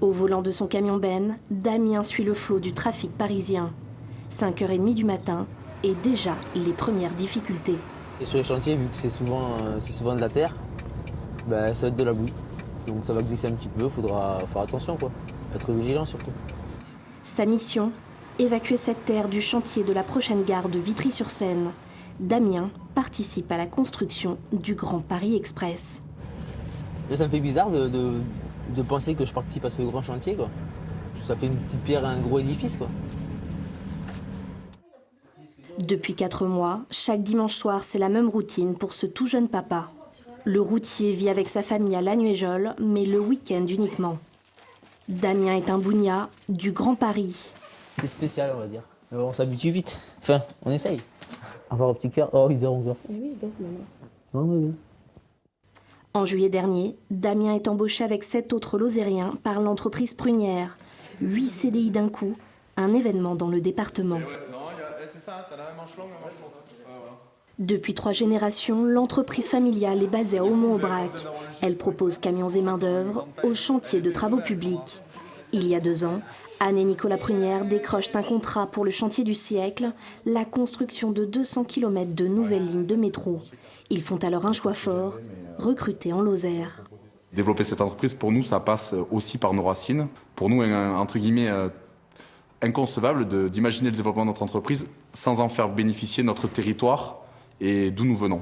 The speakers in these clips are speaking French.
Au volant de son camion Ben, Damien suit le flot du trafic parisien. 5h30 du matin et déjà les premières difficultés. Et sur les chantiers, vu que c'est souvent de la terre, ben, ça va être de la boue. Donc ça va glisser un petit peu, il faudra faire attention, quoi. Être vigilant surtout. Sa mission, évacuer cette terre du chantier de la prochaine gare de Vitry-sur-Seine. Damien participe à la construction du Grand Paris Express. Et ça me fait bizarre de penser que je participe à ce grand chantier, quoi. Ça fait une petite pierre à un gros édifice, quoi. Depuis 4 mois, chaque dimanche soir, c'est la même routine pour ce tout jeune papa. Le routier vit avec sa famille à Lagnuéjol, mais le week-end uniquement. Damien est un bougnat du Grand Paris. C'est spécial, on va dire. Mais on s'habitue vite. Enfin, on essaye. Avoir un petit cœur. Oh, il dort encore. Oui, donc maman. Non, oui. En juillet dernier, Damien est embauché avec 7 autres Lozériens par l'entreprise prunière. 8 CDI d'un coup, un événement dans le département. Depuis 3 générations, l'entreprise familiale est basée à Aumont-Aubrac. Elle propose camions et main-d'œuvre aux chantiers de travaux publics. Il y a 2 ans, Anne et Nicolas Prunière décrochent un contrat pour le chantier du siècle, la construction de 200 km de nouvelles lignes de métro. Ils font alors un choix fort, recruter en Lozère. Développer cette entreprise, pour nous, ça passe aussi par nos racines. Pour nous, entre guillemets, inconcevable d'imaginer le développement de notre entreprise sans en faire bénéficier notre territoire et d'où nous venons.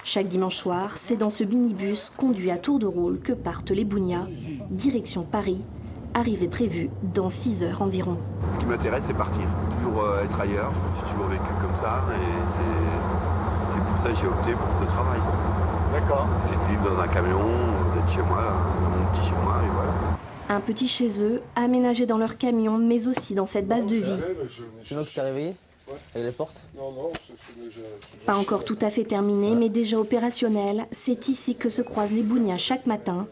Chaque dimanche soir, c'est dans ce minibus conduit à tour de rôle que partent les bougnats, direction Paris, arrivée prévue dans 6 heures environ. Ce qui m'intéresse, c'est partir, toujours être ailleurs. J'ai toujours vécu comme ça et c'est pour ça que j'ai opté pour ce travail. D'accord. C'est de vivre dans un camion, d'être chez moi, dans mon petit chez moi et voilà. Un petit chez eux, aménagé dans leur camion, mais aussi dans cette base de vie. C'est moi qui t'ai réveillé avec les portes? Non, Pas encore tout à fait terminé, mais déjà opérationnel. C'est ici que se croisent les bougnats chaque matin.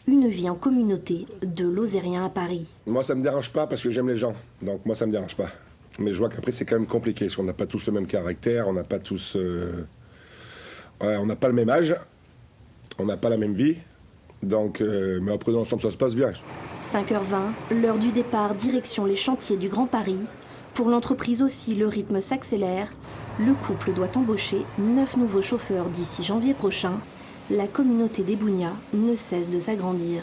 Une vie en communauté de Lozériens à Paris. Moi, ça me dérange pas parce que j'aime les gens. Donc moi, ça me dérange pas. Mais je vois qu'après, c'est quand même compliqué parce qu'on n'a pas tous le même caractère, on n'a pas tous... on n'a pas le même âge, on n'a pas la même vie. Donc, mais après, dans l'ensemble, ça se passe bien. 5h20, l'heure du départ, direction les chantiers du Grand Paris. Pour l'entreprise aussi, le rythme s'accélère. Le couple doit embaucher 9 nouveaux chauffeurs d'ici janvier prochain. La communauté des bougnats ne cesse de s'agrandir.